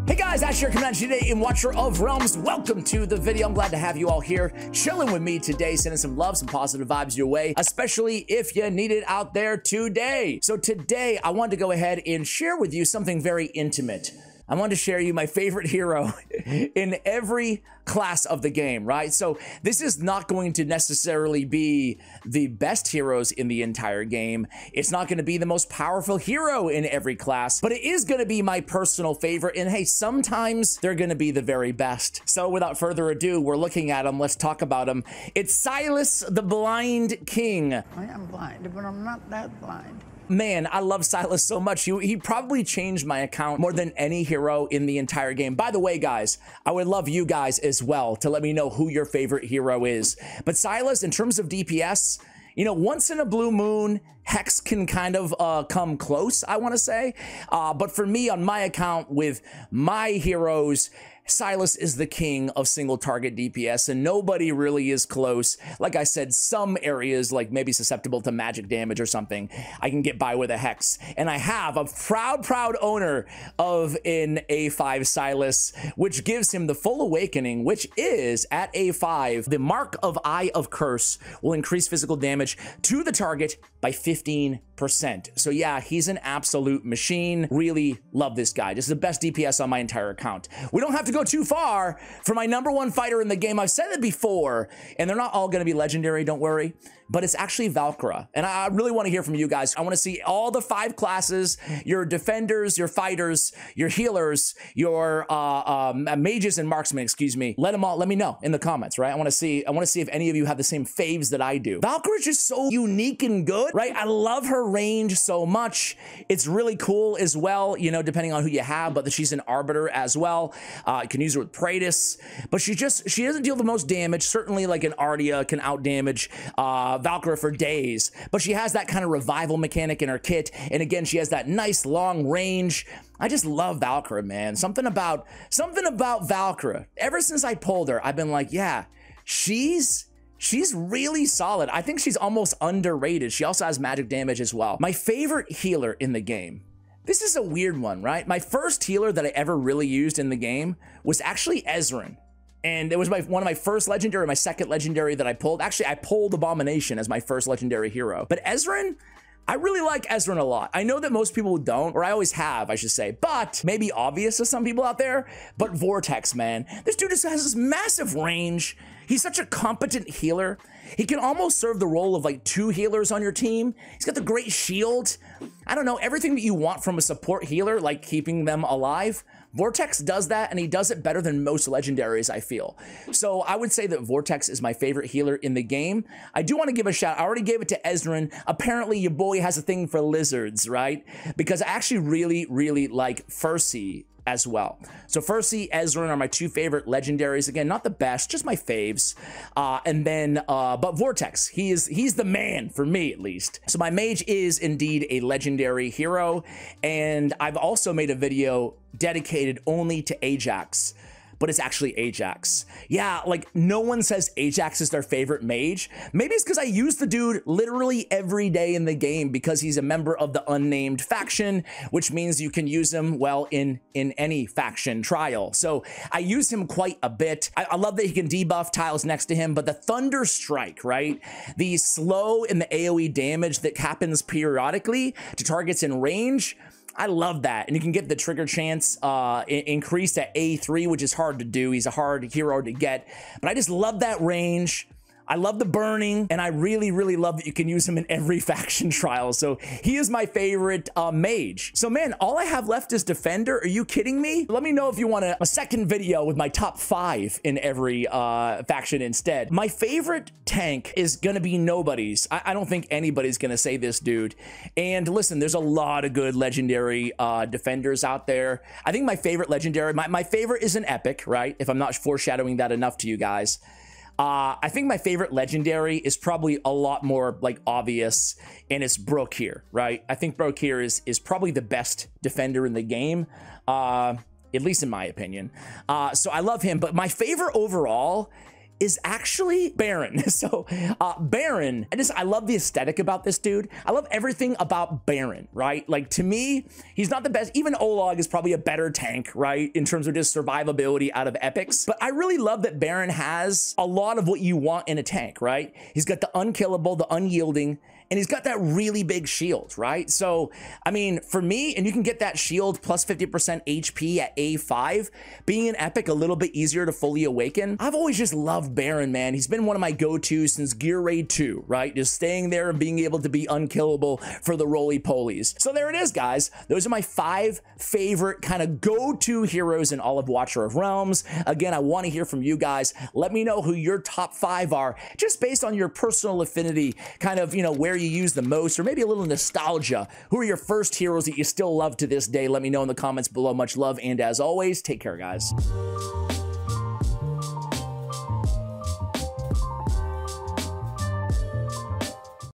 Hey guys, Asher coming at you today in Watcher of Realms. Welcome to the video. I'm glad to have you all here chilling with me today, sending some love, some positive vibes your way, especially if you need it out there today. So today I wanted to go ahead and share with you something very intimate. I wanted to share you my favorite hero in every class of the game, right? So this is not going to necessarily be the best heroes in the entire game. It's not going to be the most powerful hero in every class, but it is going to be my personal favorite. And hey, sometimes they're going to be the very best. So without further ado, we're looking at him. Let's talk about him. It's Sylas, the Blind King. I am blind, but I'm not that blind. Man, I love Sylas so much. He probably changed my account more than any hero in the entire game. By the way, guys, I would love you guys as well to let me know who your favorite hero is. But Sylas, in terms of DPS, you know, once in a blue moon, Hex can kind of come close, I want to say. But for me, on my account with my heroes, Sylas is the king of single target DPS, and nobody really is close. Like I said, some areas, like maybe susceptible to magic damage or something, I can get by with a Hex. And I have a proud owner of an A5 Sylas, which gives him the full awakening, which is at A5. The mark of Eye of Curse will increase physical damage to the target by 15%. So yeah, he's an absolute machine. Really love this guy. This is the best DPS on my entire account. We don't have to go too far for my #1 fighter in the game. I've said it before, and they're not all going to be legendary, don't worry, but it's actually Valkyrie. And I really want to hear from you guys. I want to see all the 5 classes, your defenders, your fighters, your healers, your mages and marksmen, excuse me. Let me know in the comments, right? I want to see if any of you have the same faves that I do. Valkyrie is just so unique and good, right? I love her range so much. It's really cool as well, you know, depending on who you have, but she's an arbiter as well. You can use her with Praetus, but she doesn't deal the most damage. Certainly like an Ardia can out damage Valkyrie for days, but she has that kind of revival mechanic in her kit. And again, she has that nice long range. I just love Valkyrie, man. Something about Valkyrie. Ever since I pulled her, I've been like, yeah, she's really solid. I think she's almost underrated. She also has magic damage as well. My favorite healer in the game. This is a weird one, right? My first healer that I ever really used in the game was actually Ezreal. And it was one of my first legendary, my second legendary that I pulled. Actually, I pulled Abomination as my first legendary hero. But Ezreal, I really like Ezreal a lot. I know that most people don't, or I always have, I should say, but maybe obvious to some people out there, but Vortex, man. This dude just has this massive range. He's such a competent healer. He can almost serve the role of like 2 healers on your team. He's got the great shield. I don't know, everything that you want from a support healer, like keeping them alive. Vortex does that, and he does it better than most legendaries, I feel. So I would say that Vortex is my favorite healer in the game. I do want to give a shout. I already gave it to Ezreal. Apparently, your boy has a thing for lizards, right? Because I actually really like Furcy as well. So Furcy, Ezreal are my 2 favorite legendaries. Again, not the best, just my faves. And then, but Vortex, he's the man for me at least. So my mage is indeed a legendary hero, and I've also made a video dedicated only to Ajax. But it's actually Ajax. Yeah, like no one says Ajax is their favorite mage. Maybe it's because I use the dude literally every day in the game because he's a member of the unnamed faction, which means you can use him, well, in any faction trial. So I use him quite a bit. I love that he can debuff tiles next to him, but the Thunder Strike, right? The slow and the AoE damage that happens periodically to targets in range, I love that. And you can get the trigger chance increased at A3, which is hard to do. He's a hard hero to get. But I just love that range. I love the burning, and I really love that you can use him in every faction trial. So he is my favorite mage. So man, all I have left is defender. Are you kidding me? Let me know if you want a second video with my top 5 in every faction instead. My favorite tank is gonna be nobody's. I don't think anybody's gonna say this dude. And listen, there's a lot of good legendary defenders out there. I think my favorite legendary, my favorite is an epic, right? If I'm not foreshadowing that enough to you guys. I think my favorite legendary is probably a lot more like obvious, and it's Valkyrie, right? I think Valkyrie is probably the best defender in the game, at least in my opinion. So I love him, but my favorite overall is actually Baron. So Baron, I love the aesthetic about this dude. I love everything about Baron, right? Like, to me, he's not the best. Even Olog is probably a better tank, right, in terms of just survivability out of epics. But I really love that Baron has a lot of what you want in a tank, right? He's got the unkillable, the unyielding, and he's got that really big shield, right? So, I mean, for me, and you can get that shield plus 50% HP at A5, being an epic a little bit easier to fully awaken. I've always just loved Baron, man. He's been one of my go-tos since Gear Raid 2, right? Just staying there and being able to be unkillable for the roly-polies. So there it is, guys. Those are my 5 favorite kind of go-to heroes in all of Watcher of Realms. Again, I want to hear from you guys. Let me know who your top 5 are, just based on your personal affinity, kind of, you know, where you use the most, or maybe a little nostalgia. Who are your first heroes that you still love to this day? Let me know in the comments below. Much love, and as always, take care, guys.